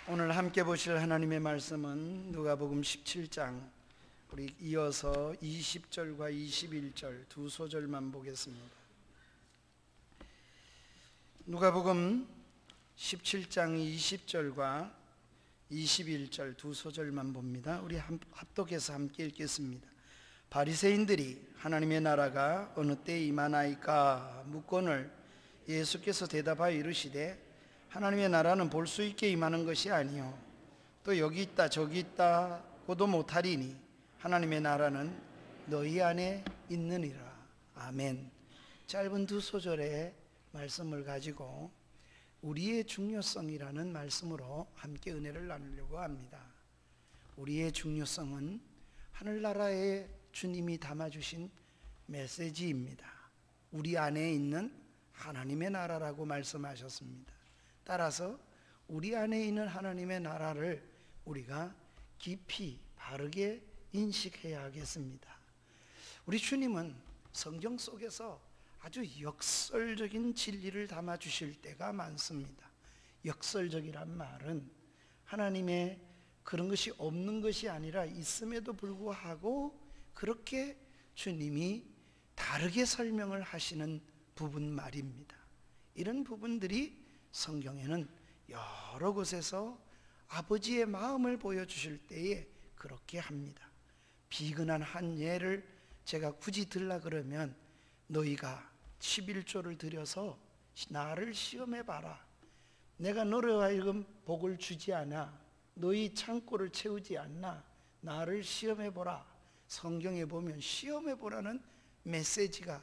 오늘 함께 보실 하나님의 말씀은 누가복음 17장, 우리 이어서 20절과 21절 두 소절만 보겠습니다. 누가복음 17장 20절과 21절 두 소절만 봅니다. 우리 합독해서 함께 읽겠습니다. 바리새인들이 하나님의 나라가 어느 때에 임하나이까 묻거늘 예수께서 대답하여 이르시되 하나님의 나라는 볼 수 있게 임하는 것이 아니요 또 여기 있다 저기 있다고도 못하리니 하나님의 나라는 너희 안에 있느니라. 아멘. 짧은 두 소절의 말씀을 가지고 우리의 중요성이라는 말씀으로 함께 은혜를 나누려고 합니다. 우리의 중요성은 하늘나라에 주님이 담아주신 메시지입니다. 우리 안에 있는 하나님의 나라라고 말씀하셨습니다. 따라서 우리 안에 있는 하나님의 나라를 우리가 깊이 바르게 인식해야 하겠습니다. 우리 주님은 성경 속에서 아주 역설적인 진리를 담아주실 때가 많습니다. 역설적이란 말은 하나님의 그런 것이 없는 것이 아니라 있음에도 불구하고 그렇게 주님이 다르게 설명을 하시는 부분 말입니다. 이런 부분들이 성경에는 여러 곳에서 아버지의 마음을 보여주실 때에 그렇게 합니다. 비근한 한 예를 제가 굳이 들라 그러면 너희가 11조를 들여서 나를 시험해봐라. 내가 너로 하여금 복을 주지 않아. 너희 창고를 채우지 않나. 나를 시험해보라. 성경에 보면 시험해보라는 메시지가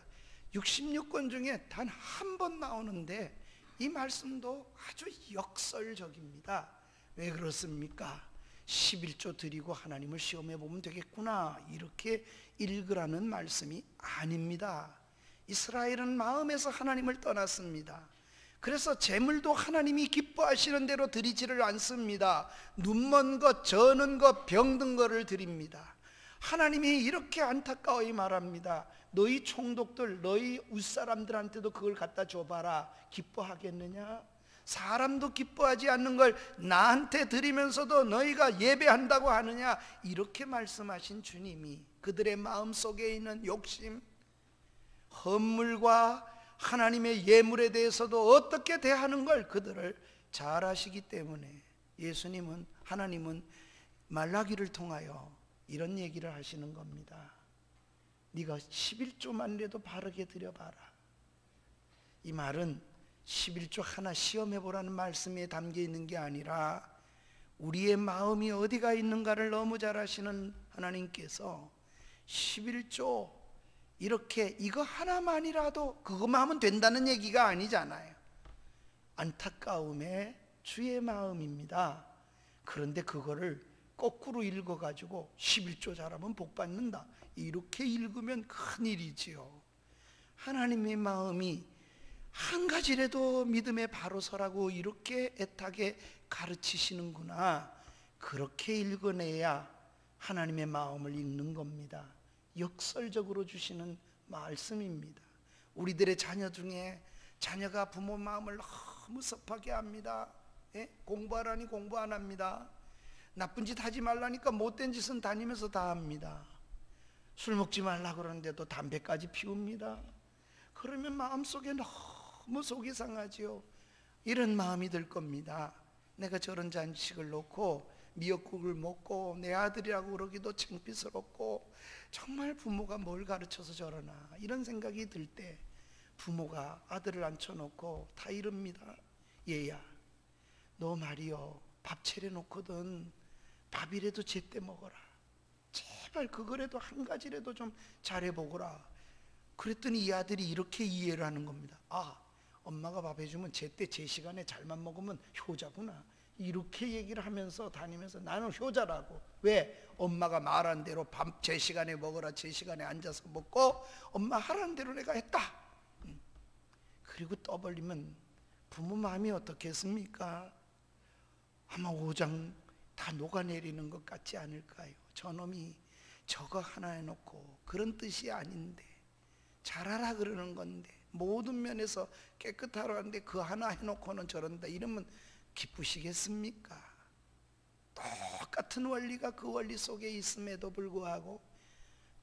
66권 중에 단 한 번 나오는데 이 말씀도 아주 역설적입니다. 왜 그렇습니까? 11조 드리고 하나님을 시험해 보면 되겠구나 이렇게 읽으라는 말씀이 아닙니다. 이스라엘은 마음에서 하나님을 떠났습니다. 그래서 제물도 하나님이 기뻐하시는 대로 드리지를 않습니다. 눈먼 것, 저는 것, 병든 것을 드립니다. 하나님이 이렇게 안타까워히 말합니다. 너희 총독들, 너희 윗사람들한테도 그걸 갖다 줘봐라. 기뻐하겠느냐? 사람도 기뻐하지 않는 걸 나한테 드리면서도 너희가 예배한다고 하느냐? 이렇게 말씀하신 주님이 그들의 마음속에 있는 욕심, 헌물과 하나님의 예물에 대해서도 어떻게 대하는 걸 그들을 잘 아시기 때문에 예수님은, 하나님은 말라기를 통하여 이런 얘기를 하시는 겁니다. 네가 11조만이라도 바르게 드려봐라. 이 말은 11조 하나 시험해보라는 말씀에 담겨 있는 게 아니라 우리의 마음이 어디가 있는가를 너무 잘 아시는 하나님께서 11조 이렇게 이거 하나만이라도 그것만 하면 된다는 얘기가 아니잖아요. 안타까움의 주의 마음입니다. 그런데 그거를 거꾸로 읽어가지고 11조 잘하면 복 받는다 이렇게 읽으면 큰일이지요. 하나님의 마음이 한 가지라도 믿음에 바로 서라고 이렇게 애타게 가르치시는구나. 그렇게 읽어내야 하나님의 마음을 읽는 겁니다. 역설적으로 주시는 말씀입니다. 우리들의 자녀 중에 자녀가 부모 마음을 너무 섭하게 합니다. 공부하라니 공부 안 합니다. 나쁜 짓 하지 말라니까 못된 짓은 다니면서 다 합니다. 술 먹지 말라 그러는데도 담배까지 피웁니다. 그러면 마음속에 너무 속이 상하지요. 이런 마음이 들 겁니다. 내가 저런 잔식을 놓고 미역국을 먹고 내 아들이라고 그러기도 창피스럽고 정말 부모가 뭘 가르쳐서 저러나 이런 생각이 들 때 부모가 아들을 앉혀놓고 다 이럽니다. 얘야 너 말이요 밥 차려놓거든 밥이라도 제때 먹어라. 제발 그거라도 한 가지라도 좀 잘해보거라. 그랬더니 이 아들이 이렇게 이해를 하는 겁니다. 아, 엄마가 밥 해주면 제때 제 시간에 잘만 먹으면 효자구나. 이렇게 얘기를 하면서 다니면서 나는 효자라고. 왜? 엄마가 말한 대로 밥 제 시간에 먹어라. 제 시간에 앉아서 먹고 엄마 하라는 대로 내가 했다. 그리고 떠벌리면 부모 마음이 어떻겠습니까? 아마 오장 다 녹아내리는 것 같지 않을까요? 저놈이 저거 하나 해놓고 그런 뜻이 아닌데 잘하라 그러는 건데 모든 면에서 깨끗하러 하는데 그 하나 해놓고는 저런다 이러면 기쁘시겠습니까? 똑같은 원리가 그 원리 속에 있음에도 불구하고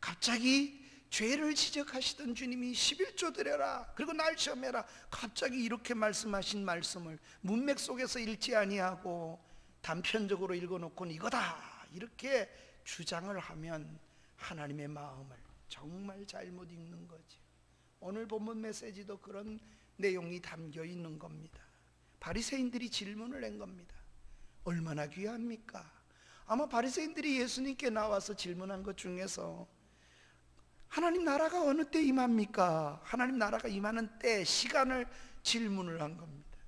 갑자기 죄를 지적하시던 주님이 11조 드려라, 그리고 날 시험해라, 갑자기 이렇게 말씀하신 말씀을 문맥 속에서 읽지 아니하고 단편적으로 읽어놓고는 이거다 이렇게 주장을 하면 하나님의 마음을 정말 잘못 읽는 거죠. 오늘 본문 메시지도 그런 내용이 담겨 있는 겁니다. 바리새인들이 질문을 한 겁니다. 얼마나 귀합니까? 아마 바리새인들이 예수님께 나와서 질문한 것 중에서 하나님 나라가 어느 때 임합니까? 하나님 나라가 임하는 때, 시간을 질문을 한 겁니다.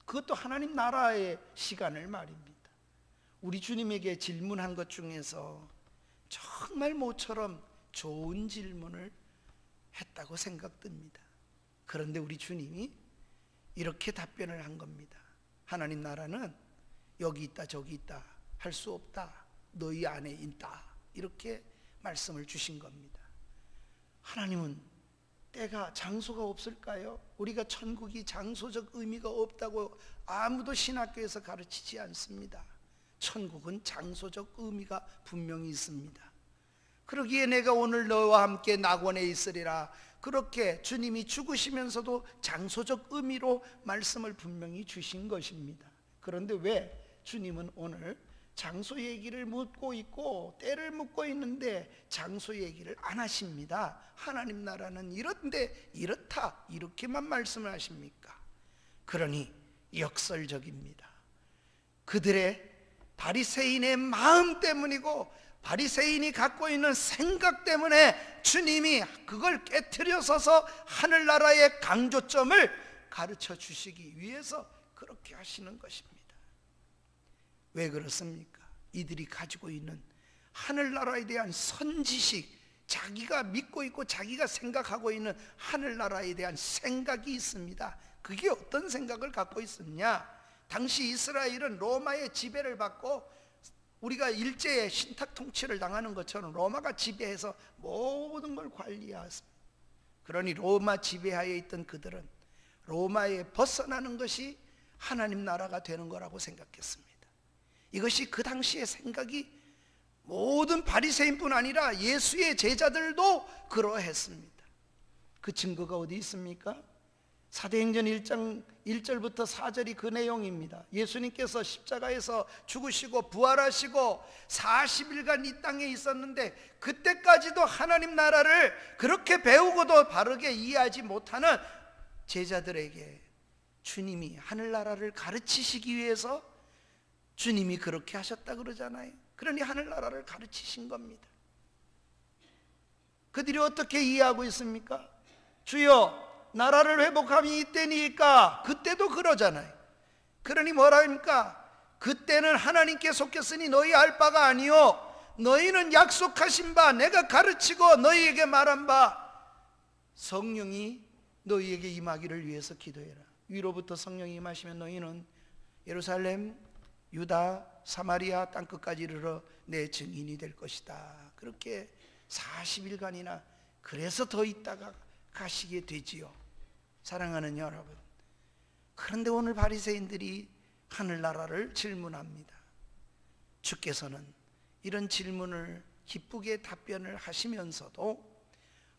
그것도 하나님 나라의 시간을 말입니다. 우리 주님에게 질문한 것 중에서 정말 모처럼 좋은 질문을 했다고 생각됩니다. 그런데 우리 주님이 이렇게 답변을 한 겁니다. 하나님 나라는 여기 있다 저기 있다 할 수 없다, 너희 안에 있다, 이렇게 말씀을 주신 겁니다. 하나님은 때가, 장소가 없을까요? 우리가 천국이 장소적 의미가 없다고 아무도 신학교에서 가르치지 않습니다. 천국은 장소적 의미가 분명히 있습니다. 그러기에 내가 오늘 너와 함께 낙원에 있으리라, 그렇게 주님이 죽으시면서도 장소적 의미로 말씀을 분명히 주신 것입니다. 그런데 왜 주님은 오늘 장소 얘기를 묻고 있고 때를 묻고 있는데 장소 얘기를 안 하십니다. 하나님 나라는 이런데 이렇다 이렇게만 말씀을 하십니까? 그러니 역설적입니다. 그들의 바리새인의 마음 때문이고 바리새인이 갖고 있는 생각 때문에 주님이 그걸 깨트려서서 하늘나라의 강조점을 가르쳐 주시기 위해서 그렇게 하시는 것입니다. 왜 그렇습니까? 이들이 가지고 있는 하늘나라에 대한 선지식, 자기가 믿고 있고 자기가 생각하고 있는 하늘나라에 대한 생각이 있습니다. 그게 어떤 생각을 갖고 있었냐? 당시 이스라엘은 로마의 지배를 받고 우리가 일제의 신탁 통치를 당하는 것처럼 로마가 지배해서 모든 걸 관리했습니다. 그러니 로마 지배하에 있던 그들은 로마에 벗어나는 것이 하나님 나라가 되는 거라고 생각했습니다. 이것이 그 당시의 생각이 모든 바리새인뿐 아니라 예수의 제자들도 그러했습니다. 그 증거가 어디 있습니까? 사도행전 1장 1절부터 4절이 그 내용입니다. 예수님께서 십자가에서 죽으시고 부활하시고 40일간 이 땅에 있었는데 그때까지도 하나님 나라를 그렇게 배우고도 바르게 이해하지 못하는 제자들에게 주님이 하늘나라를 가르치시기 위해서 주님이 그렇게 하셨다 그러잖아요. 그러니 하늘나라를 가르치신 겁니다. 그들이 어떻게 이해하고 있습니까? 주여 나라를 회복함이 이때니까, 그때도 그러잖아요. 그러니 뭐라 합니까? 그때는 하나님께 속했으니 너희 알 바가 아니요 너희는 약속하신 바 내가 가르치고 너희에게 말한 바 성령이 너희에게 임하기를 위해서 기도해라. 위로부터 성령이 임하시면 너희는 예루살렘, 유다, 사마리아 땅끝까지 이르러 내 증인이 될 것이다. 그렇게 40일간이나 그래서 더 있다가 가시게 되지요. 사랑하는 여러분, 그런데 오늘 바리새인들이 하늘나라를 질문합니다. 주께서는 이런 질문을 기쁘게 답변을 하시면서도,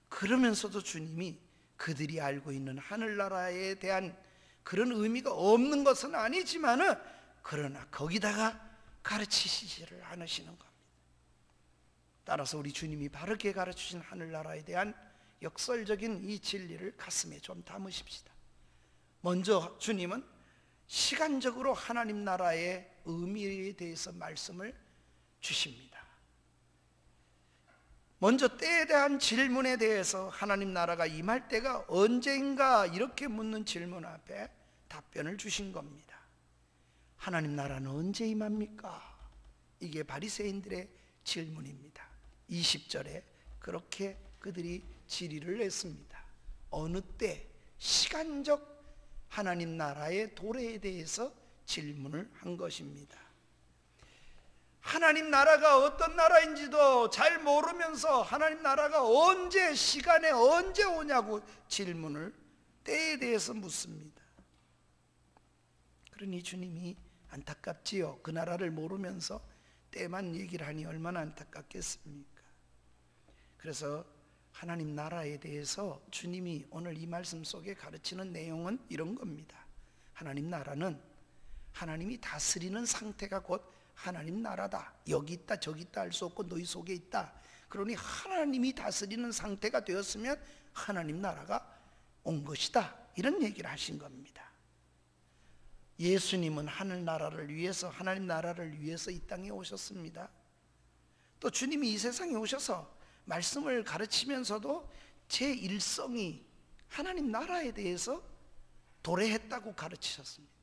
그러면서도 주님이 그들이 알고 있는 하늘나라에 대한 그런 의미가 없는 것은 아니지만은 그러나 거기다가 가르치시지를 않으시는 겁니다. 따라서 우리 주님이 바르게 가르치신 하늘나라에 대한 역설적인 이 진리를 가슴에 좀 담으십시다. 먼저 주님은 시간적으로 하나님 나라의 의미에 대해서 말씀을 주십니다. 먼저 때에 대한 질문에 대해서 하나님 나라가 임할 때가 언제인가 이렇게 묻는 질문 앞에 답변을 주신 겁니다. 하나님 나라는 언제 임합니까? 이게 바리새인들의 질문입니다. 20절에 그렇게 그들이 질의를 했습니다. 어느 때, 시간적 하나님 나라의 도래에 대해서 질문을 한 것입니다. 하나님 나라가 어떤 나라인지도 잘 모르면서 하나님 나라가 언제, 시간에 언제 오냐고 질문을 때에 대해서 묻습니다. 그러니 주님이 안타깝지요. 그 나라를 모르면서 때만 얘기를 하니 얼마나 안타깝겠습니까? 그래서 하나님 나라에 대해서 주님이 오늘 이 말씀 속에 가르치는 내용은 이런 겁니다. 하나님 나라는 하나님이 다스리는 상태가 곧 하나님 나라다. 여기 있다 저기 있다 할 수 없고 너희 속에 있다. 그러니 하나님이 다스리는 상태가 되었으면 하나님 나라가 온 것이다. 이런 얘기를 하신 겁니다. 예수님은 하늘나라를 위해서, 하나님 나라를 위해서 이 땅에 오셨습니다. 또 주님이 이 세상에 오셔서 말씀을 가르치면서도 제 일성이 하나님 나라에 대해서 도래했다고 가르치셨습니다.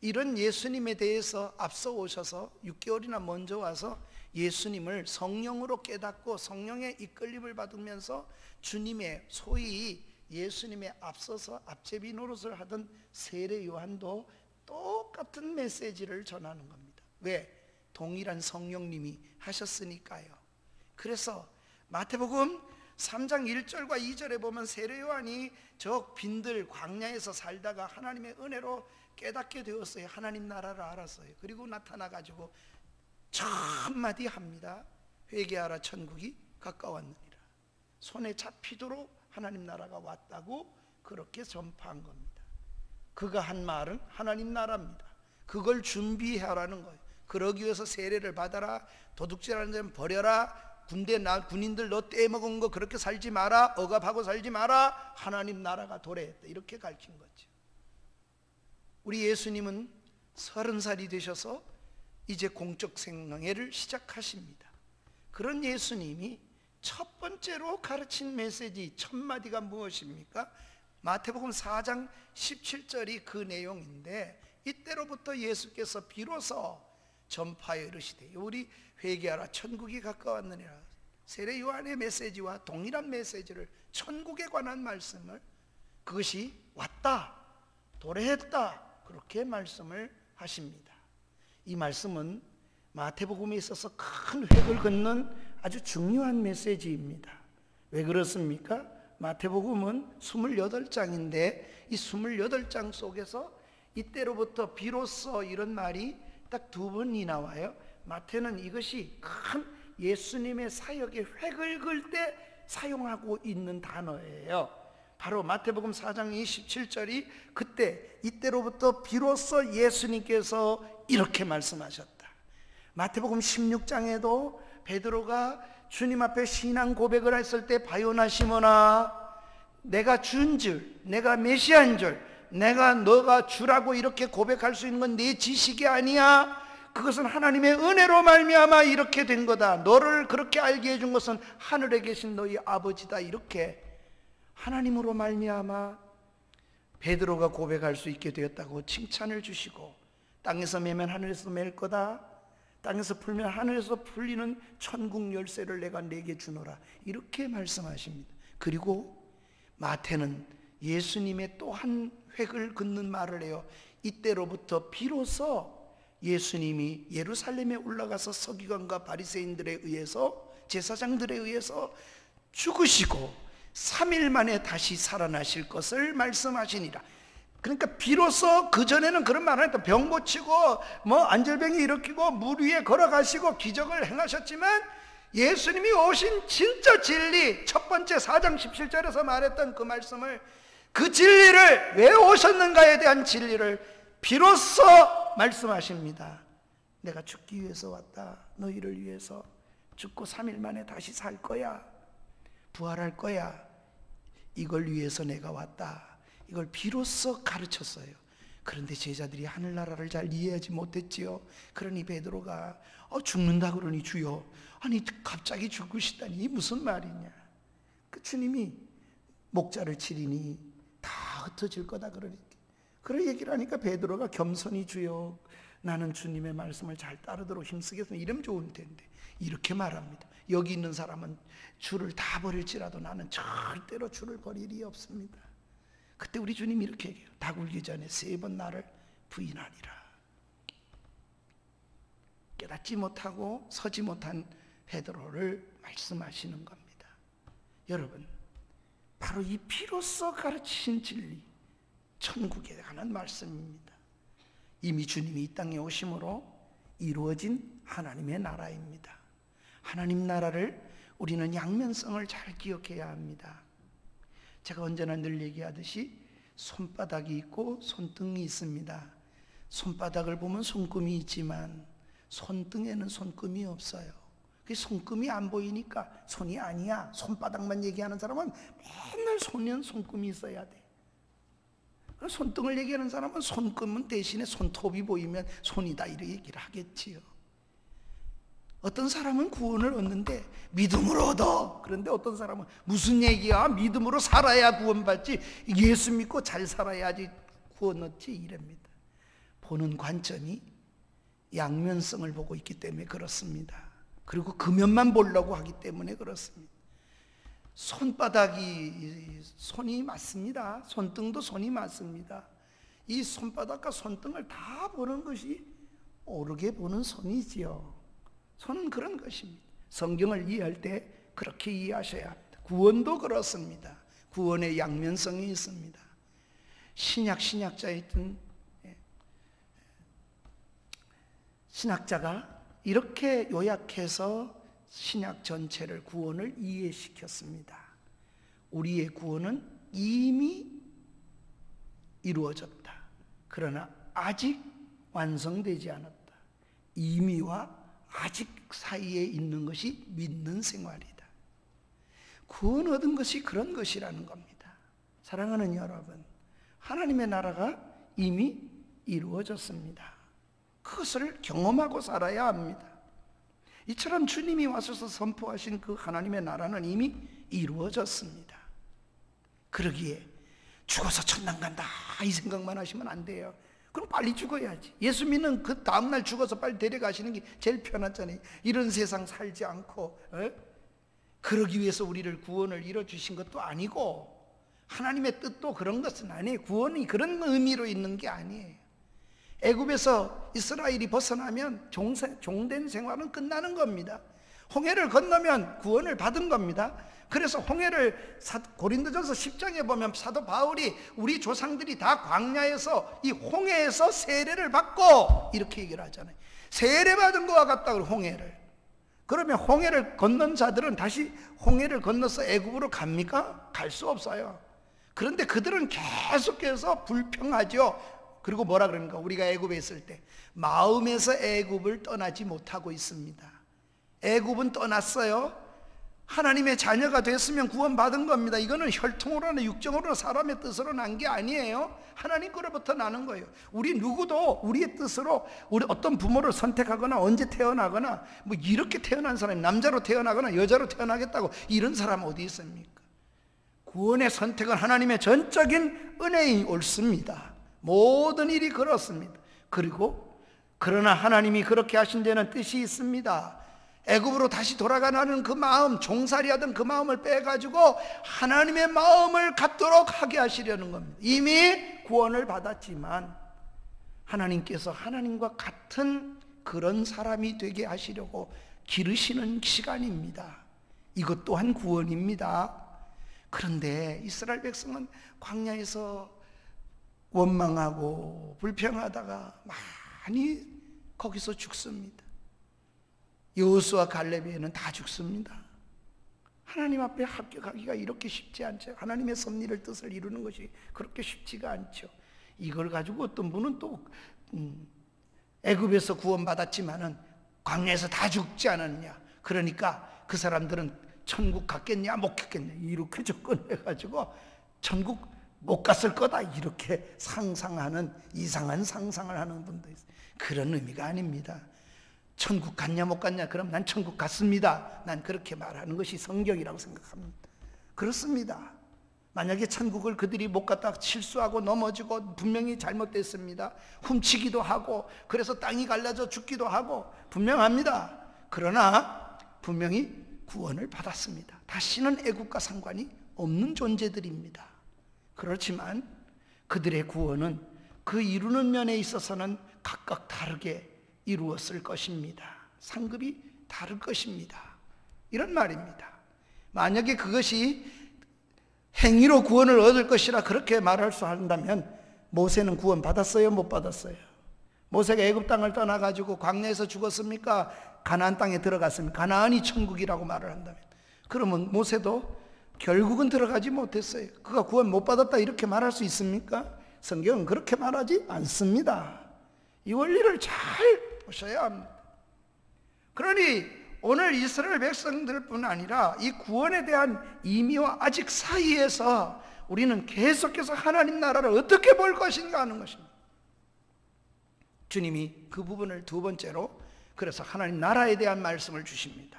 이런 예수님에 대해서 앞서 오셔서 6개월이나 먼저 와서 예수님을 성령으로 깨닫고 성령의 이끌림을 받으면서 주님의, 소위 예수님의 앞서서 앞제비 노릇을 하던 세례 요한도 똑같은 메시지를 전하는 겁니다. 왜? 동일한 성령님이 하셨으니까요. 그래서 마태복음 3장 1절과 2절에 보면 세례 요한이 저 빈들 광야에서 살다가 하나님의 은혜로 깨닫게 되었어요. 하나님 나라를 알았어요. 그리고 나타나 가지고 첫 마디 합니다. 회개하라, 천국이 가까웠느니라. 손에 잡히도록 하나님 나라가 왔다고 그렇게 전파한 겁니다. 그가 한 말은 하나님 나라입니다. 그걸 준비하라는 거예요. 그러기 위해서 세례를 받아라, 도둑질하는 자는 버려라, 군인들 너 떼먹은 거 그렇게 살지 마라, 억압하고 살지 마라, 하나님 나라가 도래했다. 이렇게 가르친 거죠. 우리 예수님은 30살이 되셔서 이제 공적 생애를 시작하십니다. 그런 예수님이 첫 번째로 가르친 메시지 첫 마디가 무엇입니까? 마태복음 4장 17절이 그 내용인데, 이때로부터 예수께서 비로소 전파에 이르시되 우리 회개하라, 천국이 가까웠느니라. 세례 요한의 메시지와 동일한 메시지를, 천국에 관한 말씀을, 그것이 왔다, 도래했다, 그렇게 말씀을 하십니다. 이 말씀은 마태복음에 있어서 큰 획을 긋는 아주 중요한 메시지입니다. 왜 그렇습니까? 마태복음은 28장인데 이 28장 속에서 이때로부터 비로소 이런 말이 딱 2번이 나와요. 마태는 이것이 큰 예수님의 사역의 획을 긋을 때 사용하고 있는 단어예요. 바로 마태복음 4장 27절이 그때, 이때로부터 비로소 예수님께서 이렇게 말씀하셨다. 마태복음 16장에도 베드로가 주님 앞에 신앙 고백을 했을 때, 바요나 시몬아, 내가 준 줄, 내가 메시아인 줄, 내가 너가 주라고 이렇게 고백할 수 있는 건 네 지식이 아니야. 그것은 하나님의 은혜로 말미암아 이렇게 된 거다. 너를 그렇게 알게 해준 것은 하늘에 계신 너희 아버지다. 이렇게 하나님으로 말미암아 베드로가 고백할 수 있게 되었다고 칭찬을 주시고, 땅에서 매면 하늘에서 맬 거다, 땅에서 풀면 하늘에서 풀리는 천국 열쇠를 내가 네게 주노라, 이렇게 말씀하십니다. 그리고 마태는 예수님의 또 한 획을 긋는 말을 해요. 이때로부터 비로소 예수님이 예루살렘에 올라가서 서기관과 바리새인들에 의해서, 제사장들에 의해서 죽으시고 3일 만에 다시 살아나실 것을 말씀하시니라. 그러니까 비로소 그전에는 그런 말 안 했다. 병 고치고 뭐 안절병이 일으키고 물 위에 걸어가시고 기적을 행하셨지만, 예수님이 오신 진짜 진리, 첫 번째 4장 17절에서 말했던 그 말씀을, 그 진리를, 왜 오셨는가에 대한 진리를 비로소 말씀하십니다. 내가 죽기 위해서 왔다. 너희를 위해서 죽고 3일 만에 다시 살 거야. 부활할 거야. 이걸 위해서 내가 왔다. 이걸 비로소 가르쳤어요. 그런데 제자들이 하늘나라를 잘 이해하지 못했지요. 그러니 베드로가 죽는다 그러니 주여, 아니 갑자기 죽으시다니 무슨 말이냐. 그 주님이 목자를 치리니 다 흩어질 거다 그러니까, 그런 얘기를 하니까 베드로가 겸손히 주여, 나는 주님의 말씀을 잘 따르도록 힘쓰겠습니다. 이러면 좋을 텐데 이렇게 말합니다. 여기 있는 사람은 주를 다 버릴지라도 나는 절대로 주를 버릴 리 없습니다. 그때 우리 주님이 이렇게 얘기해요. 닭 울기 전에 3번 나를 부인하리라. 깨닫지 못하고 서지 못한 베드로를 말씀하시는 겁니다. 여러분, 바로 이 피로써 가르치신 진리, 천국에 관한 말씀입니다. 이미 주님이 이 땅에 오심으로 이루어진 하나님의 나라입니다. 하나님 나라를 우리는 양면성을 잘 기억해야 합니다. 제가 언제나 늘 얘기하듯이 손바닥이 있고 손등이 있습니다. 손바닥을 보면 손금이 있지만 손등에는 손금이 없어요. 그 손금이 안 보이니까 손이 아니야, 손바닥만 얘기하는 사람은 맨날 손은 손금이 있어야 돼. 손등을 얘기하는 사람은 손금은 대신에 손톱이 보이면 손이다 이렇게 얘기를 하겠지요. 어떤 사람은 구원을 얻는데 믿음으로 얻어. 그런데 어떤 사람은 무슨 얘기야? 믿음으로 살아야 구원받지, 예수 믿고 잘 살아야지 구원 얻지, 이랍니다. 보는 관점이 양면성을 보고 있기 때문에 그렇습니다. 그리고 금연만 보려고 하기 때문에 그렇습니다. 손바닥이 손이 맞습니다. 손등도 손이 맞습니다. 이 손바닥과 손등을 다 보는 것이 옳게 보는 손이지요. 손은 그런 것입니다. 성경을 이해할 때 그렇게 이해하셔야 합니다. 구원도 그렇습니다. 구원의 양면성이 있습니다. 신약자였던 신학자가 이렇게 요약해서 신약 전체를, 구원을 이해시켰습니다. 우리의 구원은 이미 이루어졌다. 그러나 아직 완성되지 않았다. 이미와 아직 사이에 있는 것이 믿는 생활이다. 구원 얻은 것이 그런 것이라는 겁니다. 사랑하는 여러분, 하나님의 나라가 이미 이루어졌습니다. 그것을 경험하고 살아야 합니다. 이처럼 주님이 와셔서 선포하신 그 하나님의 나라는 이미 이루어졌습니다. 그러기에 죽어서 천당 간다 이 생각만 하시면 안 돼요. 그럼 빨리 죽어야지. 예수 믿는 그 다음날 죽어서 빨리 데려가시는 게 제일 편하잖아요. 이런 세상 살지 않고 그러기 위해서 우리를 구원을 이뤄주신 것도 아니고, 하나님의 뜻도 그런 것은 아니에요. 구원이 그런 의미로 있는 게 아니에요. 애굽에서 이스라엘이 벗어나면 종된 생활은 끝나는 겁니다. 홍해를 건너면 구원을 받은 겁니다. 그래서 홍해를 고린도전서 10장에 보면 사도 바울이 우리 조상들이 다 광야에서 이 홍해에서 세례를 받고 이렇게 얘기를 하잖아요. 세례 받은 것과 같다. 홍해를. 그러면 홍해를 건넌 자들은 다시 홍해를 건너서 애굽으로 갑니까? 갈 수 없어요. 그런데 그들은 계속해서 불평하죠. 그리고 뭐라 그럽니까? 우리가 애굽에 있을 때 마음에서 애굽을 떠나지 못하고 있습니다. 애굽은 떠났어요. 하나님의 자녀가 됐으면 구원받은 겁니다. 이거는 혈통으로나 육정으로나 사람의 뜻으로 난 게 아니에요. 하나님 거로부터 나는 거예요. 우리 누구도 우리의 뜻으로 우리 어떤 부모를 선택하거나 언제 태어나거나 뭐 이렇게 태어난 사람이 남자로 태어나거나 여자로 태어나겠다고 이런 사람 어디 있습니까? 구원의 선택은 하나님의 전적인 은혜이 옳습니다. 모든 일이 그렇습니다. 그리고 그러나 하나님이 그렇게 하신 데는 뜻이 있습니다. 애굽으로 다시 돌아가는 그 마음, 종살이하던 그 마음을 빼가지고 하나님의 마음을 갖도록 하게 하시려는 겁니다. 이미 구원을 받았지만 하나님께서 하나님과 같은 그런 사람이 되게 하시려고 기르시는 시간입니다. 이것 또한 구원입니다. 그런데 이스라엘 백성은 광야에서 원망하고 불평하다가 많이 거기서 죽습니다. 여호수아 갈렙에는 다 죽습니다. 하나님 앞에 합격하기가 이렇게 쉽지 않죠. 하나님의 섭리를 뜻을 이루는 것이 그렇게 쉽지가 않죠. 이걸 가지고 어떤 분은 또 애굽에서 구원받았지만은 광야에서 다 죽지 않았냐, 그러니까 그 사람들은 천국 갔겠냐 못 갔겠냐 이렇게 접근해가지고 천국 못 갔을 거다 이렇게 상상하는, 이상한 상상을 하는 분도 있어요. 그런 의미가 아닙니다. 천국 갔냐 못 갔냐, 그럼 난 천국 갔습니다, 난 그렇게 말하는 것이 성경이라고 생각합니다. 그렇습니다. 만약에 천국을 그들이 못 갔다 실수하고 넘어지고 분명히 잘못됐습니다. 훔치기도 하고 그래서 땅이 갈라져 죽기도 하고 분명합니다. 그러나 분명히 구원을 받았습니다. 다시는 애국과 상관이 없는 존재들입니다. 그렇지만 그들의 구원은 그 이루는 면에 있어서는 각각 다르게 이루었을 것입니다. 상급이 다를 것입니다. 이런 말입니다. 만약에 그것이 행위로 구원을 얻을 것이라 그렇게 말할 수 한다면 모세는 구원 받았어요? 못 받았어요? 모세가 애굽 땅을 떠나가지고 광야에서 죽었습니까? 가나안 땅에 들어갔습니까? 가나안이 천국이라고 말을 한다면, 그러면 모세도 결국은 들어가지 못했어요. 그가 구원 못 받았다 이렇게 말할 수 있습니까? 성경은 그렇게 말하지 않습니다. 이 원리를 잘 보셔야 합니다. 그러니 오늘 이스라엘 백성들뿐 아니라 이 구원에 대한 의미와 아직 사이에서 우리는 계속해서 하나님 나라를 어떻게 볼 것인가 하는 것입니다. 주님이 그 부분을 두 번째로, 그래서 하나님 나라에 대한 말씀을 주십니다.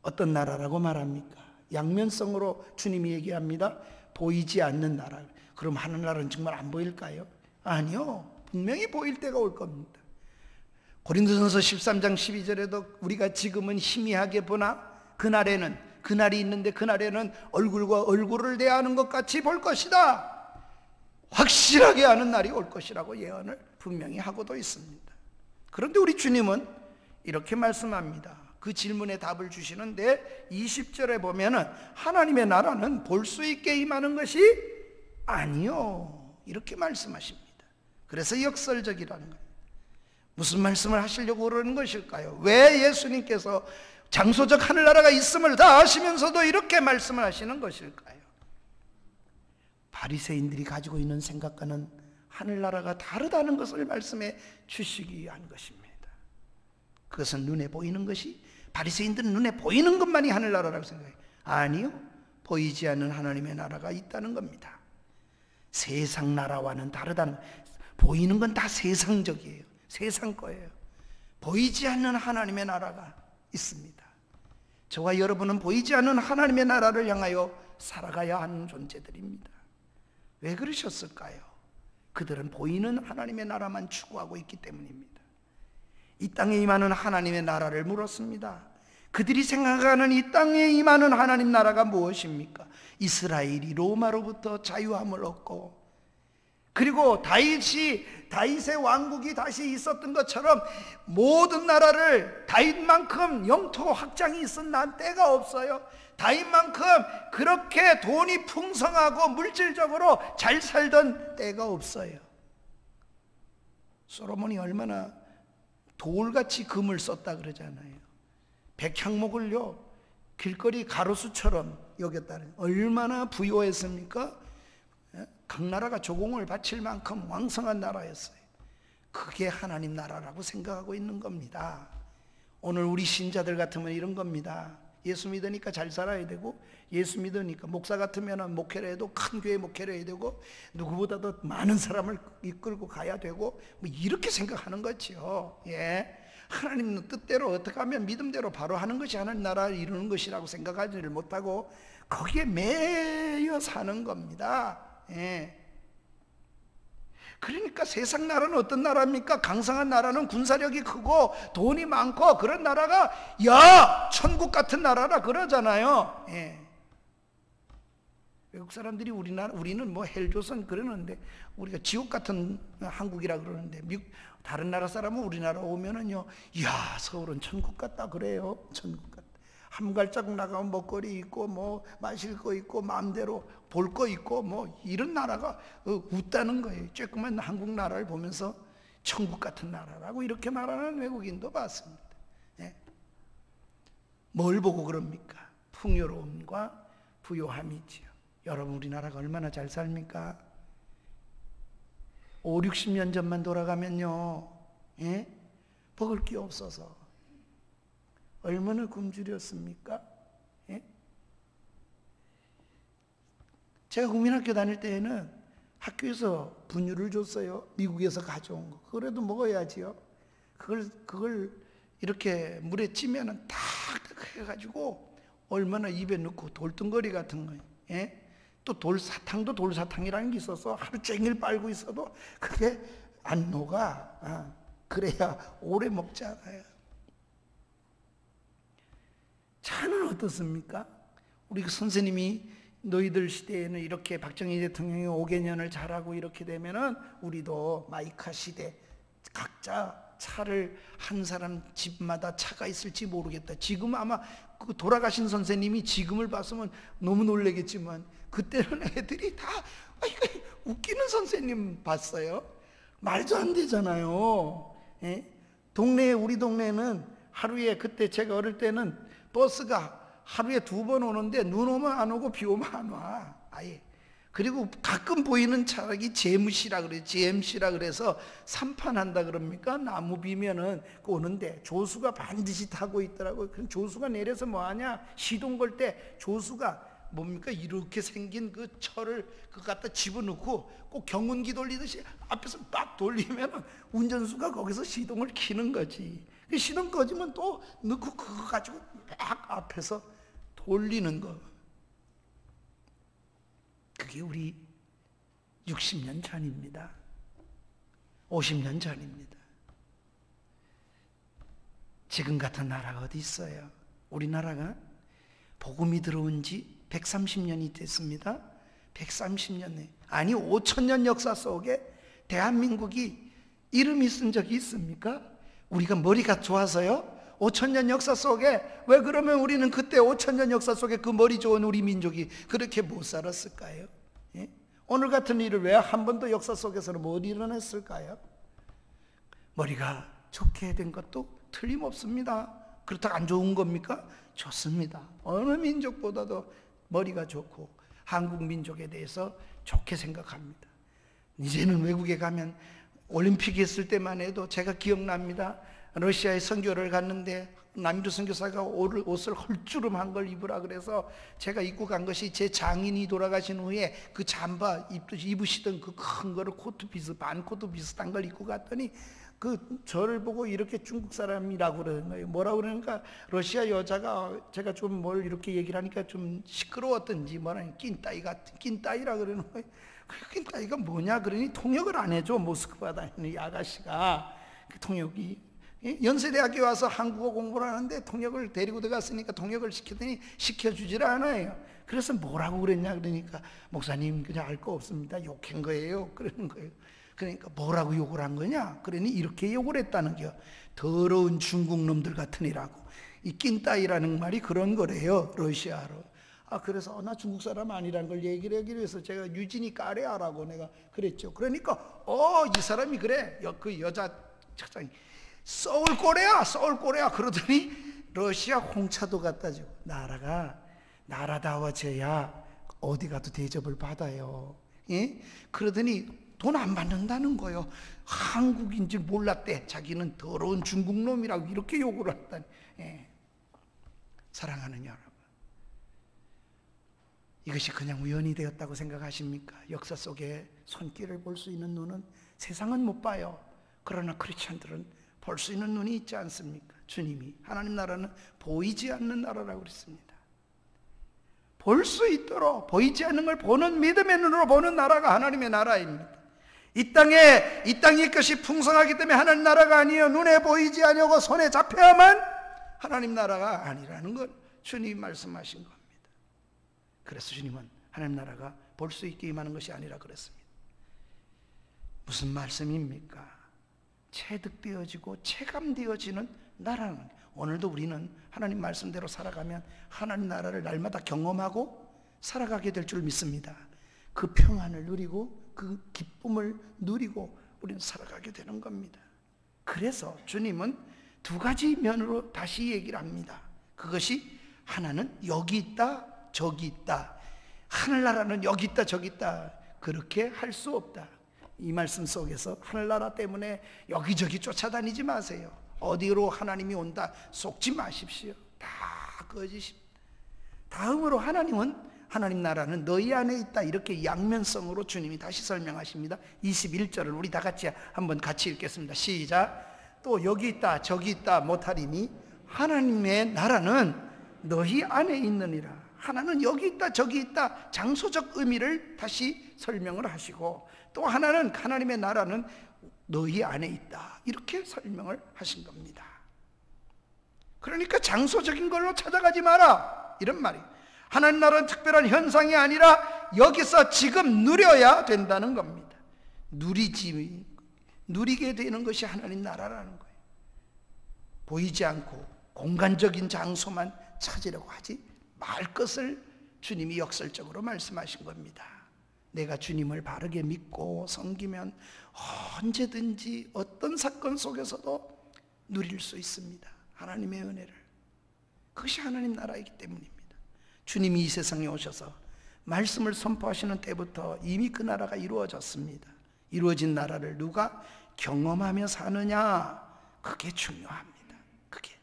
어떤 나라라고 말합니까? 양면성으로 주님이 얘기합니다. 보이지 않는 나라. 그럼 하늘나라는 정말 안 보일까요? 아니요, 분명히 보일 때가 올 겁니다. 고린도전서 13장 12절에도 우리가 지금은 희미하게 보나 그날이 있는데 그날에는 얼굴과 얼굴을 대하는 것 같이 볼 것이다. 확실하게 아는 날이 올 것이라고 예언을 분명히 하고도 있습니다. 그런데 우리 주님은 이렇게 말씀합니다. 그 질문에 답을 주시는데 20절에 보면은 하나님의 나라는 볼 수 있게 임하는 것이 아니요, 이렇게 말씀하십니다. 그래서 역설적이라는 겁니다. 무슨 말씀을 하시려고 그러는 것일까요? 왜 예수님께서 장소적 하늘나라가 있음을 다 아시면서도 이렇게 말씀을 하시는 것일까요? 바리새인들이 가지고 있는 생각과는 하늘나라가 다르다는 것을 말씀해 주시기 위한 것입니다. 그것은 눈에 보이는 것이, 바리새인들은 눈에 보이는 것만이 하늘나라라고 생각해요. 아니요, 보이지 않는 하나님의 나라가 있다는 겁니다. 세상 나라와는 다르다는, 보이는 건 다 세상적이에요. 세상 거예요. 보이지 않는 하나님의 나라가 있습니다. 저와 여러분은 보이지 않는 하나님의 나라를 향하여 살아가야 하는 존재들입니다. 왜 그러셨을까요? 그들은 보이는 하나님의 나라만 추구하고 있기 때문입니다. 이 땅에 임하는 하나님의 나라를 물었습니다. 그들이 생각하는 이 땅에 임하는 하나님 나라가 무엇입니까? 이스라엘이 로마로부터 자유함을 얻고, 그리고 다윗의 왕국이 다시 있었던 것처럼 모든 나라를, 다윗만큼 영토 확장이 있었나 때가 없어요. 다윗만큼 그렇게 돈이 풍성하고 물질적으로 잘 살던 때가 없어요. 솔로몬이 얼마나 돌같이 금을 썼다 그러잖아요. 백향목을요 길거리 가로수처럼 여겼다는, 얼마나 부유했습니까? 각 나라가 조공을 바칠 만큼 왕성한 나라였어요. 그게 하나님 나라라고 생각하고 있는 겁니다. 오늘 우리 신자들 같으면 이런 겁니다. 예수 믿으니까 잘 살아야 되고, 예수 믿으니까 목사 같으면 목회를 해도 큰 교회 목회를 해야 되고, 누구보다도 많은 사람을 이끌고 가야 되고, 뭐 이렇게 생각하는 거죠. 예. 하나님 뜻대로 어떻게 하면 믿음대로 바로 하는 것이 하나님 나라를 이루는 것이라고 생각하지를 못하고 거기에 매여 사는 겁니다. 예. 그러니까 세상 나라는 어떤 나라입니까? 강성한 나라는 군사력이 크고 돈이 많고 그런 나라가 야 천국 같은 나라라 그러잖아요. 예. 외국 사람들이 우리는 뭐 헬조선 그러는데 우리가 지옥 같은 한국이라 그러는데, 다른 나라 사람은 우리나라 오면은요, 야 서울은 천국 같다 그래요. 천국 같다. 한 발자국 나가면 먹거리 있고 뭐 마실 거 있고 마음대로 볼 거 있고 뭐 이런 나라가 웃다는 거예요. 조그만 한국 나라를 보면서 천국 같은 나라라고 이렇게 말하는 외국인도 봤습니다. 예. 뭘 보고 그럽니까? 풍요로움과 부요함이지요. 여러분 우리나라가 얼마나 잘 삽니까? 5, 60년 전만 돌아가면요, 예? 먹을 게 없어서 얼마나 굶주렸습니까? 예? 제가 국민학교 다닐 때에는 학교에서 분유를 줬어요. 미국에서 가져온 거. 그래도 먹어야지요. 그걸 이렇게 물에 찌면은 탁탁 해가지고 얼마나 입에 넣고 돌등거리 같은 거예요. 예? 또 돌사탕도 돌사탕이라는 게 있어서 하루 종일 빨고 있어도 그게 안 녹아. 그래야 오래 먹잖아요. 차는 어떻습니까? 우리 선생님이 너희들 시대에는 이렇게 박정희 대통령이 5개년을 잘하고 이렇게 되면은 우리도 마이카 시대 각자 차를 한 사람 집마다 차가 있을지 모르겠다. 지금 아마 그 돌아가신 선생님이 지금을 봤으면 너무 놀라겠지만 그때는 애들이 다 웃기는 선생님 봤어요. 말도 안 되잖아요. 예? 우리 동네는 하루에, 그때 제가 어릴 때는 버스가 하루에 2번 오는데 눈 오면 안 오고 비 오면 안 와. 아예. 그리고 가끔 보이는 차량이 JMC라 그래요. GMC라 그래서 산판한다 그럽니까? 나무 비면은 오는데 조수가 반드시 타고 있더라고요. 그럼 조수가 내려서 뭐 하냐? 시동 걸 때 조수가 뭡니까? 이렇게 생긴 그 철을 그 갖다 집어넣고 꼭 경운기 돌리듯이 앞에서 빡 돌리면 운전수가 거기서 시동을 켜는 거지. 그 시동 꺼지면 또 넣고 그거 가지고 막 앞에서 돌리는 거. 그게 우리 60년 전입니다. 50년 전입니다. 지금 같은 나라가 어디 있어요? 우리나라가 복음이 들어온 지 130년이 됐습니다. 130년에, 아니 5000년 역사 속에 대한민국이 이름이 쓴 적이 있습니까? 우리가 머리가 좋아서요? 5000년 역사 속에, 왜 그러면 우리는 그때 5000년 역사 속에 그 머리 좋은 우리 민족이 그렇게 못 살았을까요? 예? 오늘 같은 일을 왜 한 번도 역사 속에서는 못 일어났을까요? 머리가 좋게 된 것도 틀림없습니다. 그렇다고 안 좋은 겁니까? 좋습니다. 어느 민족보다도 머리가 좋고 한국 민족에 대해서 좋게 생각합니다. 이제는 외국에 가면 올림픽 했을 때만 해도 제가 기억납니다. 러시아에 선교를 갔는데 남주 선교사가 옷을 헐주름한 걸 입으라 그래서 제가 입고 간 것이, 제 장인이 돌아가신 후에 그 잠바 입으시던 그 큰 거를 코트 반코트 비슷한 걸 입고 갔더니 그 저를 보고 이렇게 중국 사람이라고 그러는 거예요. 뭐라고 그러니까 러시아 여자가, 제가 좀 뭘 이렇게 얘기를 하니까 좀 시끄러웠던지 뭐라니 낀따이라 그러는 거예요. 그 낀따이가 뭐냐 그러니 통역을 안 해줘. 모스크바 다니는 이 아가씨가. 그 통역이 연세대학교에 와서 한국어 공부를 하는데 통역을 데리고 들어갔으니까 통역을 시키더니 시켜주질 않아요. 그래서 뭐라고 그랬냐 그러니까, 목사님 그냥 알 거 없습니다. 욕한 거예요. 그러는 거예요. 그러니까 뭐라고 욕을 한 거냐? 그러니 이렇게 욕을 했다는 게, 더러운 중국 놈들 같으니라고. 이 낀따이라는 말이 그런 거래요, 러시아로. 그래서 나 중국 사람 아니라는 걸 얘기를 하기 위해서 제가 유진이 까레아라고 내가 그랬죠. 그러니까 이 사람이 그래. 그 여자 차장이 서울 꼬레야 그러더니 러시아 홍차도 갖다 주고. 나라가 나라다워져야 어디 가도 대접을 받아요. 예? 그러더니 돈 안 받는다는 거예요. 한국인지 몰랐대. 자기는 더러운 중국 놈이라고 이렇게 욕을 했다니. 예. 사랑하는 여러분, 이것이 그냥 우연이 되었다고 생각하십니까? 역사 속에 손길을 볼 수 있는 눈은 세상은 못 봐요. 그러나 크리스천들은 볼 수 있는 눈이 있지 않습니까? 주님이, 하나님 나라는 보이지 않는 나라라고 그랬습니다. 볼 수 있도록, 보이지 않는 걸 보는, 믿음의 눈으로 보는 나라가 하나님의 나라입니다. 이 땅의 것이 풍성하기 때문에 하나님 나라가 아니에요. 눈에 보이지 아니하고 손에 잡혀야만 하나님 나라가 아니라는 걸 주님이 말씀하신 겁니다. 그래서 주님은 하나님 나라가 볼 수 있게 임하는 것이 아니라 그랬습니다. 무슨 말씀입니까? 체득되어지고 체감되어지는 나라는, 오늘도 우리는 하나님 말씀대로 살아가면 하나님 나라를 날마다 경험하고 살아가게 될 줄 믿습니다. 그 평안을 누리고 그 기쁨을 누리고 우리는 살아가게 되는 겁니다. 그래서 주님은 2가지 면으로 다시 얘기를 합니다. 그것이, 하나는 여기 있다 저기 있다, 하늘나라는 여기 있다 저기 있다, 그렇게 할 수 없다. 이 말씀 속에서 하늘나라 때문에 여기저기 쫓아다니지 마세요. 어디로 하나님이 온다 속지 마십시오. 다 거짓입니다. 다음으로 하나님 나라는 너희 안에 있다, 이렇게 양면성으로 주님이 다시 설명하십니다. 21절을 우리 다 같이 한번 같이 읽겠습니다. 시작. 또 여기 있다 저기 있다 못하리니 하나님의 나라는 너희 안에 있느니라. 하나는 여기 있다 저기 있다, 장소적 의미를 다시 설명을 하시고, 또 하나는 하나님의 나라는 너희 안에 있다, 이렇게 설명을 하신 겁니다. 그러니까 장소적인 걸로 찾아가지 마라, 이런 말이에요. 하나님 나라는 특별한 현상이 아니라 여기서 지금 누려야 된다는 겁니다. 누리게 되는 것이 하나님 나라라는 거예요. 보이지 않고 공간적인 장소만 찾으려고 하지 말 것을 주님이 역설적으로 말씀하신 겁니다. 내가 주님을 바르게 믿고 섬기면 언제든지 어떤 사건 속에서도 누릴 수 있습니다. 하나님의 은혜를. 그것이 하나님 나라이기 때문입니다. 주님이 이 세상에 오셔서 말씀을 선포하시는 때부터 이미 그 나라가 이루어졌습니다. 이루어진 나라를 누가 경험하며 사느냐, 그게 중요합니다. 그게.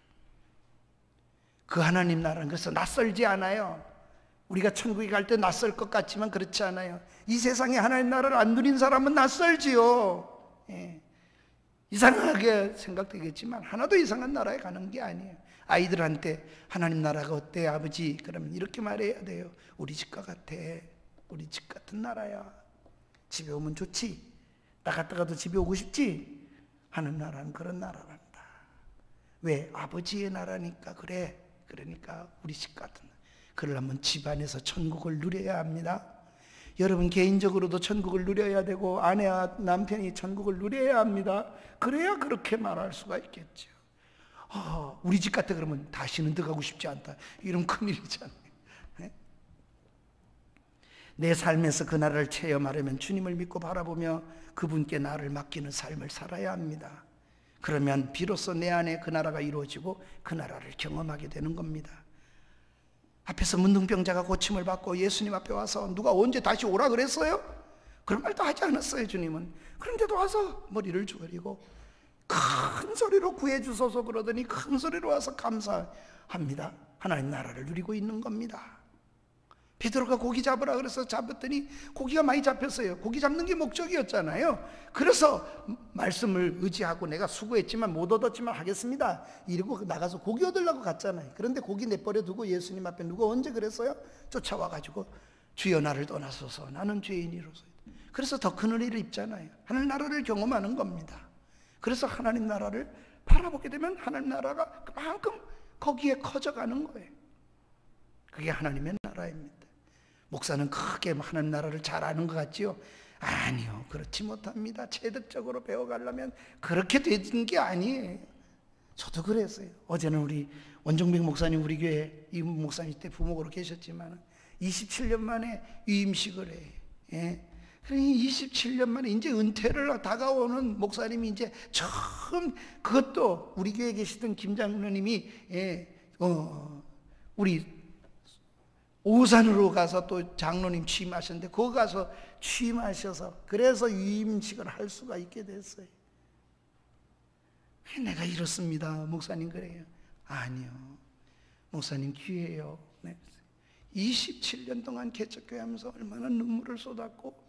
그 하나님 나라는 그래서 낯설지 않아요. 우리가 천국에 갈 때 낯설 것 같지만 그렇지 않아요. 이 세상에 하나님 나라를 안 누린 사람은 낯설지요. 예. 이상하게 생각되겠지만 하나도 이상한 나라에 가는 게 아니에요. 아이들한테 하나님 나라가 어때 아버지? 그러면 이렇게 말해야 돼요. 우리 집과 같아. 우리 집 같은 나라야. 집에 오면 좋지. 나갔다가도 집에 오고 싶지. 하는 나라는 그런 나라란다. 왜? 아버지의 나라니까 그래. 그러니까 우리 집 같은 나라. 그러려면 집안에서 천국을 누려야 합니다. 여러분 개인적으로도 천국을 누려야 되고 아내와 남편이 천국을 누려야 합니다. 그래야 그렇게 말할 수가 있겠죠. 우리 집 같아 그러면 다시는 들어가고 싶지 않다. 이런 큰일이잖아요. 네? 내 삶에서 그 나라를 체험하려면 주님을 믿고 바라보며 그분께 나를 맡기는 삶을 살아야 합니다. 그러면 비로소 내 안에 그 나라가 이루어지고 그 나라를 경험하게 되는 겁니다. 앞에서 문둥병자가 고침을 받고 예수님 앞에 와서 누가 언제 다시 오라 그랬어요? 그런 말도 하지 않았어요. 주님은. 그런데도 와서 머리를 죽이고 큰 소리로 구해주소서 그러더니 큰 소리로 와서 감사합니다. 하나님 나라를 누리고 있는 겁니다. 베드로가 고기 잡으라 그래서 잡았더니 고기가 많이 잡혔어요. 고기 잡는 게 목적이었잖아요. 그래서 말씀을 의지하고 내가 수고했지만 못 얻었지만 하겠습니다 이러고 나가서 고기 얻으려고 갔잖아요. 그런데 고기 내버려 두고 예수님 앞에 누가 언제 그랬어요? 쫓아와가지고 주여 나를 떠나소서 나는 죄인이로소. 그래서 더 큰 은혜를 입잖아요. 하나님 나라를 경험하는 겁니다. 그래서 하나님 나라를 바라보게 되면 하나님 나라가 그만큼 거기에 커져가는 거예요. 그게 하나님의 나라입니다. 목사는 크게 하나님 나라를 잘 아는 것 같지요? 아니요, 그렇지 못합니다. 체득적으로 배워가려면 그렇게 되는 게 아니에요. 저도 그랬어요. 어제는 우리 원종백 목사님 우리 교회 이 목사님 때 부목으로 계셨지만 27년 만에 위임식을 해. 예. 27년 만에 이제 은퇴를 다가오는 목사님이 이제 처음 그것도 우리 교회에 계시던 김 장로님이 우리 오산으로 가서 또 장로님 취임하셨는데 거기 가서 취임하셔서 그래서 위임식을 할 수가 있게 됐어요. 내가 이렇습니다. 목사님 그래요. 아니요. 목사님 기회예요. 네. 27년 동안 개척교회 하면서 얼마나 눈물을 쏟았고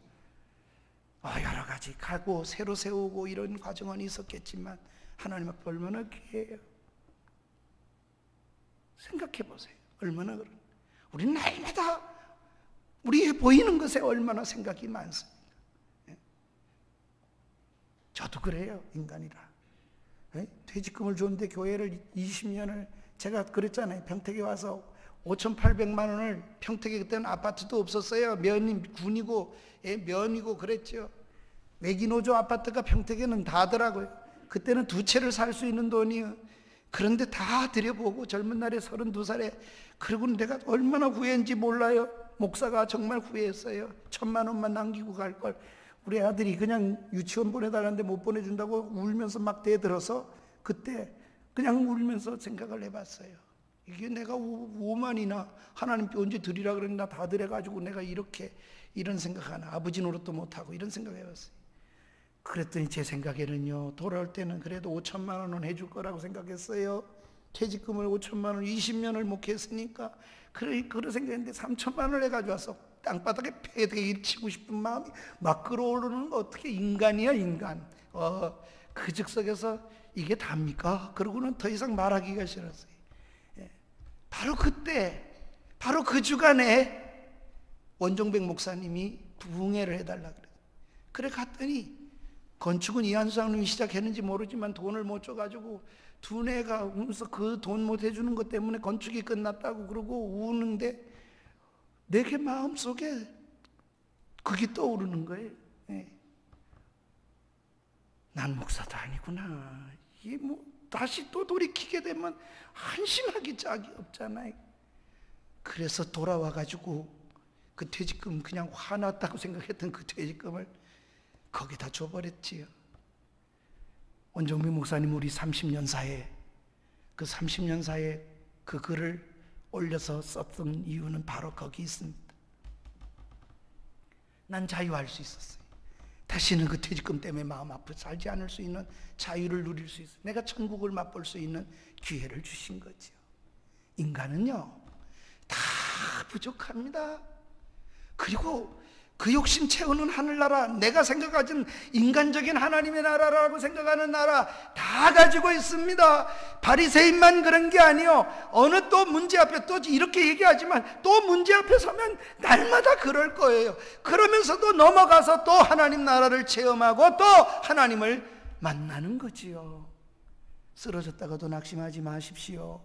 여러 가지 가고 새로 세우고 이런 과정은 있었겠지만 하나님 앞에 얼마나 귀해요. 생각해 보세요. 얼마나 그런. 우리는 날마다 우리의 보이는 것에 얼마나 생각이 많습니다. 저도 그래요. 인간이라. 퇴직금을 줬는데 교회를 20년을 제가 그랬잖아요. 평택에 와서 5,800만 원을 평택에 그때는 아파트도 없었어요. 면이 군이고 면이고 그랬죠. 외기노조 아파트가 평택에는 다더라고요. 그때는 두 채를 살 수 있는 돈이요. 그런데 다 들여보고 젊은 날에 32살에 그리고 내가 얼마나 후회했는지 몰라요. 목사가 정말 후회했어요. 1,000만 원만 남기고 갈 걸. 우리 아들이 그냥 유치원 보내달라는데 못 보내준다고 울면서 막 대들어서 그때 그냥 울면서 생각을 해봤어요. 이게 내가 5만이나 하나님께 언제 드리라 그랬나 다 드려가지고 내가 이런 생각하나 아버지 노릇도 못하고 이런 생각을 해봤어요. 그랬더니 제 생각에는요 돌아올 때는 그래도 5천만 원은 해줄 거라고 생각했어요. 퇴직금을 5천만 원 20년을 목회했으니까 그런 생각했는데 3천만 원을 해가지고 와서 땅바닥에 패대기 치고 싶은 마음이 막 끌어오르는 거 어떻게 인간이야 인간. 그 즉석에서 이게 답니까? 그러고는 더 이상 말하기가 싫었어요. 바로 그때 바로 그 주간에 원종백 목사님이 부흥회를 해달라 그래요. 그래 갔더니 건축은 이한수 장님이 시작했는지 모르지만 돈을 못 줘가지고 두뇌가 울면서 그 돈 못 해주는 것 때문에 건축이 끝났다고 그러고 우는데 내게 마음속에 그게 떠오르는 거예요. 난 목사도 아니구나. 이게 다시 또 돌이키게 되면 한심하기 짝이 없잖아요. 그래서 돌아와가지고 그 퇴직금 그냥 화났다고 생각했던 그 퇴직금을 거기다 줘버렸지요. 원종민 목사님 우리 30년 사이에 그 30년 사이에 그 글을 올려서 썼던 이유는 바로 거기 있습니다. 난 자유할 수 있었어요. 다시는 그 퇴직금 때문에 마음 아프게 살지 않을 수 있는 자유를 누릴 수 있어요. 내가 천국을 맛볼 수 있는 기회를 주신 거죠. 인간은요 다 부족합니다. 그리고 그 욕심 채우는 하늘나라, 내가 생각하는 인간적인 하나님의 나라라고 생각하는 나라 다 가지고 있습니다. 바리새인만 그런 게 아니요, 어느 또 문제 앞에 또 이렇게 얘기하지만 또 문제 앞에 서면 날마다 그럴 거예요. 그러면서도 넘어가서 또 하나님 나라를 체험하고 또 하나님을 만나는 거지요. 쓰러졌다가도 낙심하지 마십시오.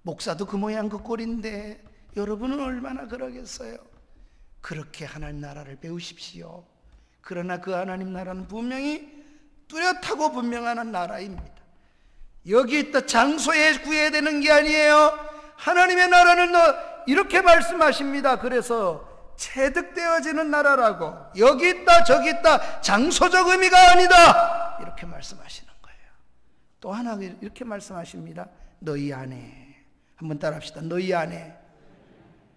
목사도 그 모양 그 꼴인데 여러분은 얼마나 그러겠어요. 그렇게 하나님 나라를 배우십시오. 그러나 그 하나님 나라는 분명히 뚜렷하고 분명한 나라입니다. 여기 있다 장소에 구해야 되는 게 아니에요. 하나님의 나라는 이렇게 말씀하십니다. 그래서 체득되어지는 나라라고, 여기 있다 저기 있다 장소적 의미가 아니다 이렇게 말씀하시는 거예요. 또 하나 이렇게 말씀하십니다. 너희 안에, 한번 따라합시다. 너희 안에.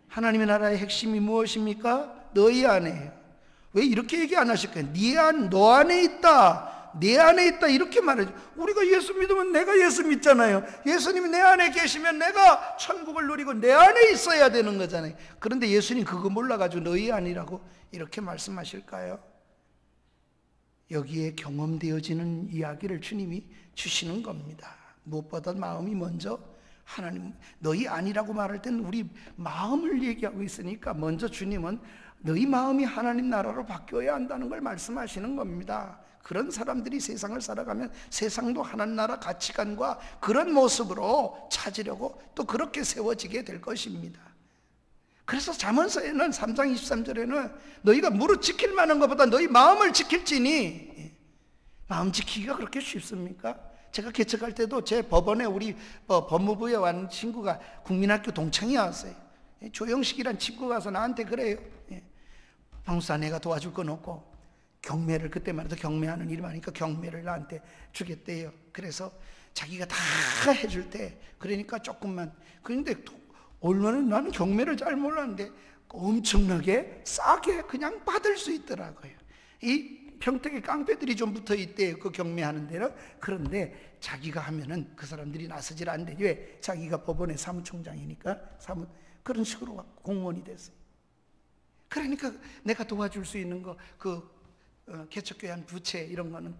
하나님의 나라의 핵심이 무엇입니까? 너희 안에. 왜 이렇게 얘기 안 하실까요? 너 안에 있다, 내 안에 있다 이렇게 말하죠. 우리가 예수 믿으면 내가 예수 믿잖아요. 예수님이 내 안에 계시면 내가 천국을 누리고 내 안에 있어야 되는 거잖아요. 그런데 예수님 그거 몰라가지고 너희 안이라고 이렇게 말씀하실까요? 여기에 경험되어지는 이야기를 주님이 주시는 겁니다. 무엇보다 마음이 먼저, 하나님 너희 아니라고 말할 때는 우리 마음을 얘기하고 있으니까 먼저 주님은 너희 마음이 하나님 나라로 바뀌어야 한다는 걸 말씀하시는 겁니다. 그런 사람들이 세상을 살아가면 세상도 하나님 나라 가치관과 그런 모습으로 찾으려고 또 그렇게 세워지게 될 것입니다. 그래서 잠언서에는 3장 23절에는 너희가 무릇 지킬 만한 것보다 너희 마음을 지킬지니, 마음 지키기가 그렇게 쉽습니까? 제가 개척할 때도 제 법원에 우리 법무부에 왔는 친구가 국민학교 동창이 왔어요. 조영식이란 친구가 와서 나한테 그래요. 방수사 내가 도와줄 건 없고 경매를, 그때만 해도 경매하는 일이 많으니까 경매를 나한테 주겠대요. 그래서 자기가 다 해줄 때, 그러니까 조금만, 그런데 얼마나, 나는 경매를 잘 몰랐는데 엄청나게 싸게 그냥 받을 수 있더라고요. 이 평택에 깡패들이 좀 붙어 있대요, 그 경매하는 데는. 그런데 자기가 하면은 그 사람들이 나서질 않대. 왜? 자기가 법원의 사무총장이니까 그런 식으로 공무원이 됐어요. 그러니까 내가 도와줄 수 있는 거, 개척교회 부채 이런 거는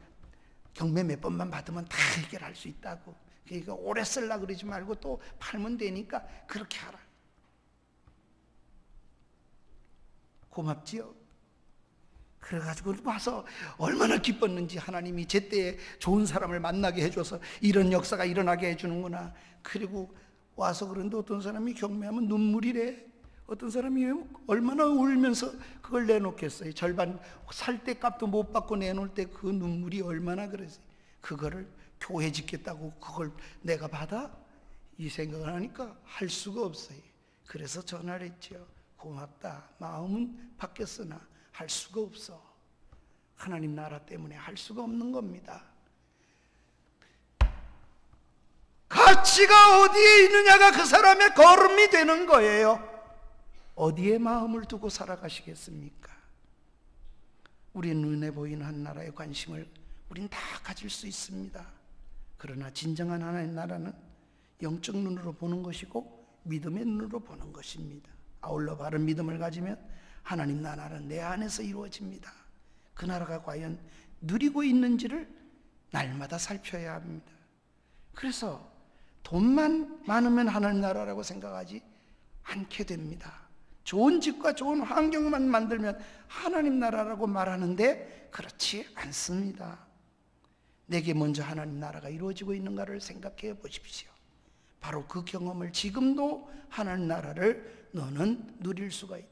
경매 몇 번만 받으면 다 해결할 수 있다고. 그러니까 오래 쓰려고 그러지 말고 또 팔면 되니까 그렇게 하라. 고맙지요? 그래가지고 와서 얼마나 기뻤는지, 하나님이 제때에 좋은 사람을 만나게 해줘서 이런 역사가 일어나게 해주는구나. 그리고 와서 그런데 어떤 사람이 경매하면 눈물이래. 어떤 사람이 얼마나 울면서 그걸 내놓겠어요. 절반 살 때 값도 못 받고 내놓을 때 그 눈물이 얼마나 그랬어요. 그거를 교회 짓겠다고 그걸 내가 받아? 이 생각을 하니까 할 수가 없어요. 그래서 전화를 했죠. 고맙다. 마음은 바뀌었으나 할 수가 없어. 하나님 나라 때문에 할 수가 없는 겁니다. 가치가 어디에 있느냐가 그 사람의 걸음이 되는 거예요. 어디에 마음을 두고 살아가시겠습니까? 우리 눈에 보이는 한 나라의 관심을 우린 다 가질 수 있습니다. 그러나 진정한 하나님 나라는 영적 눈으로 보는 것이고 믿음의 눈으로 보는 것입니다. 아울러 바른 믿음을 가지면 하나님 나라는 내 안에서 이루어집니다. 그 나라가 과연 누리고 있는지를 날마다 살펴야 합니다. 그래서 돈만 많으면 하나님 나라라고 생각하지 않게 됩니다. 좋은 집과 좋은 환경만 만들면 하나님 나라라고 말하는데 그렇지 않습니다. 내게 먼저 하나님 나라가 이루어지고 있는가를 생각해 보십시오. 바로 그 경험을 지금도 하나님 나라를 너는 누릴 수가 있다.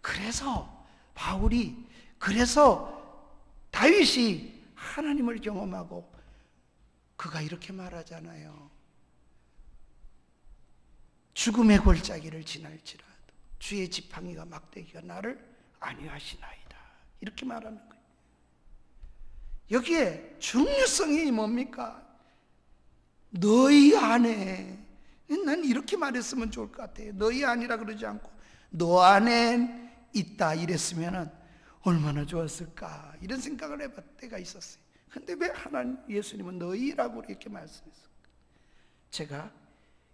그래서 바울이, 그래서 다윗이 하나님을 경험하고 그가 이렇게 말하잖아요. 죽음의 골짜기를 지날지라도 주의 지팡이가 막대기가 나를 안위하시나이다. 이렇게 말하는 거예요. 여기에 중요성이 뭡니까? 너희 안에, 난 이렇게 말했으면 좋을 것 같아요. 너희 안이라 그러지 않고 너 안에 있다 이랬으면 얼마나 좋았을까, 이런 생각을 해볼 때가 있었어요. 근데 왜 하나님, 예수님은 너희라고 이렇게 말씀했을까? 제가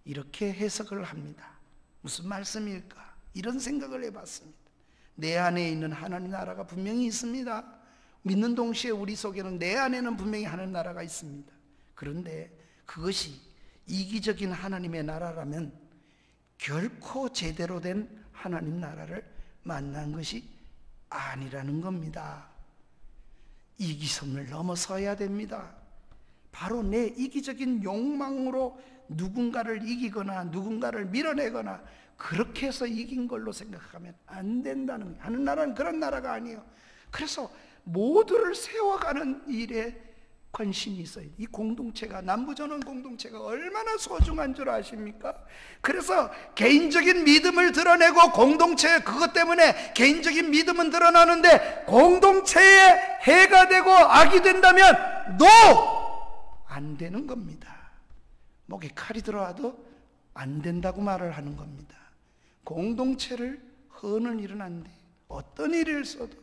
이렇게 해석을 합니다. 무슨 말씀일까? 이런 생각을 해봤습니다. 내 안에 있는 하나님 나라가 분명히 있습니다. 믿는 동시에 우리 속에는, 내 안에는 분명히 하나님 나라가 있습니다. 그런데 그것이 이기적인 하나님의 나라라면 결코 제대로 된 하나님 나라를 만난 것이 아니라는 겁니다. 이기성을 넘어서야 됩니다. 바로 내 이기적인 욕망으로 누군가를 이기거나 누군가를 밀어내거나 그렇게 해서 이긴 걸로 생각하면 안 된다는 거예요. 하는 나라는 그런 나라가 아니에요. 그래서 모두를 세워가는 일에 관심이 있어요. 이 공동체가, 남부전원 공동체가 얼마나 소중한 줄 아십니까? 그래서 개인적인 믿음을 드러내고, 공동체 그것 때문에 개인적인 믿음은 드러나는데 공동체에 해가 되고 악이 된다면 안 되는 겁니다. 목에 칼이 들어와도 안 된다고 말을 하는 겁니다. 공동체를 허는 일은 안 돼. 어떤 일을 써도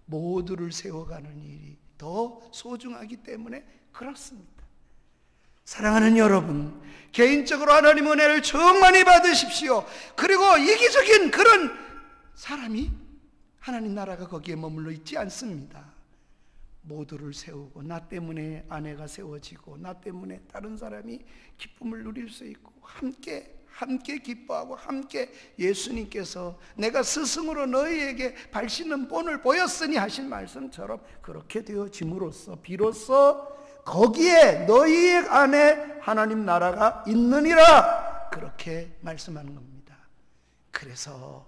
모두를 세워가는 일이 더 소중하기 때문에 그렇습니다. 사랑하는 여러분, 개인적으로 하나님 은혜를 충만히 받으십시오. 그리고 이기적인 그런 사람이, 하나님 나라가 거기에 머물러 있지 않습니다. 모두를 세우고, 나 때문에 아내가 세워지고, 나 때문에 다른 사람이 기쁨을 누릴 수 있고, 함께 기뻐하고, 함께 예수님께서 내가 스승으로 너희에게 발 씻는 본을 보였으니 하신 말씀처럼 그렇게 되어짐으로써 비로소 거기에 너희 안에 하나님 나라가 있느니라, 그렇게 말씀하는 겁니다. 그래서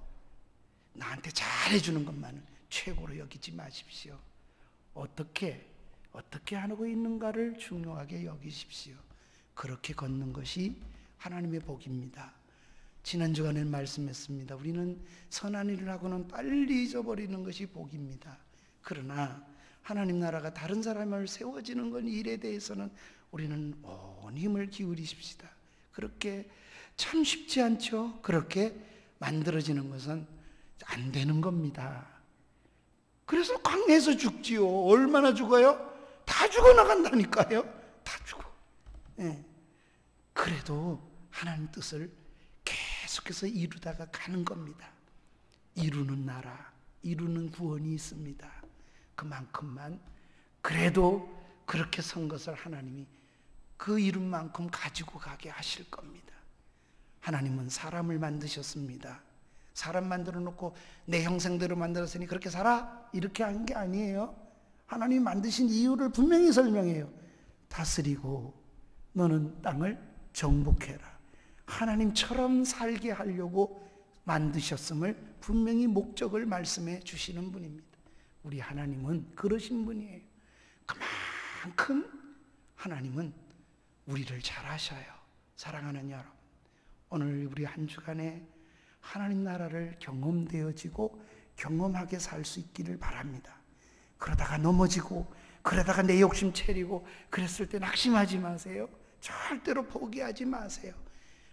나한테 잘해주는 것만을 최고로 여기지 마십시오. 어떻게 하고 있는가를 중요하게 여기십시오. 그렇게 걷는 것이 하나님의 복입니다. 지난 주간에 말씀했습니다. 우리는 선한 일을 하고는 빨리 잊어버리는 것이 복입니다. 그러나 하나님 나라가 다른 사람을 세워지는 건, 일에 대해서는 우리는 온 힘을 기울이십시다. 그렇게 참 쉽지 않죠. 그렇게 만들어지는 것은 안 되는 겁니다. 그래서 강해서 죽지요. 얼마나 죽어요? 다 죽어나간다니까요. 다 죽어. 네. 그래도 하나님 뜻을 계속해서 이루다가 가는 겁니다. 이루는 나라, 이루는 구원이 있습니다. 그만큼만 그래도 그렇게 선 것을 하나님이 그 이룬 만큼 가지고 가게 하실 겁니다. 하나님은 사람을 만드셨습니다. 사람 만들어 놓고 내 형상대로 만들었으니 그렇게 살아? 이렇게 한 게 아니에요. 하나님이 만드신 이유를 분명히 설명해요. 다스리고 너는 땅을 정복해라. 하나님처럼 살게 하려고 만드셨음을 분명히 목적을 말씀해 주시는 분입니다. 우리 하나님은 그러신 분이에요. 그만큼 하나님은 우리를 잘 아셔요. 사랑하는 여러분, 오늘 우리 한 주간에 하나님 나라를 경험되어지고 경험하게 살 수 있기를 바랍니다. 그러다가 넘어지고, 그러다가 내 욕심 채리고 그랬을 때 낙심하지 마세요. 절대로 포기하지 마세요.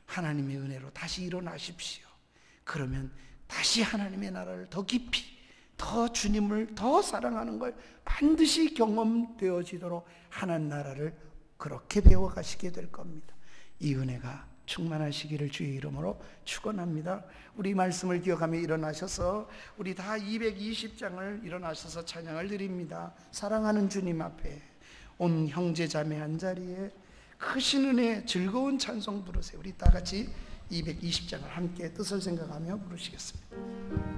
하나님의 은혜로 다시 일어나십시오. 그러면 다시 하나님의 나라를 더 깊이, 더 주님을 더 사랑하는 걸 반드시 경험되어지도록 하나님 나라를 그렇게 배워가시게 될 겁니다. 이 은혜가 충만하시기를 주의 이름으로 축원합니다. 우리 말씀을 기억하며 일어나셔서 우리 다 220장을 일어나셔서 찬양을 드립니다. 사랑하는 주님 앞에 온 형제 자매 한자리에 크신 은혜 즐거운 찬송 부르세요. 우리 다 같이 220장을 함께 뜻을 생각하며 부르시겠습니다.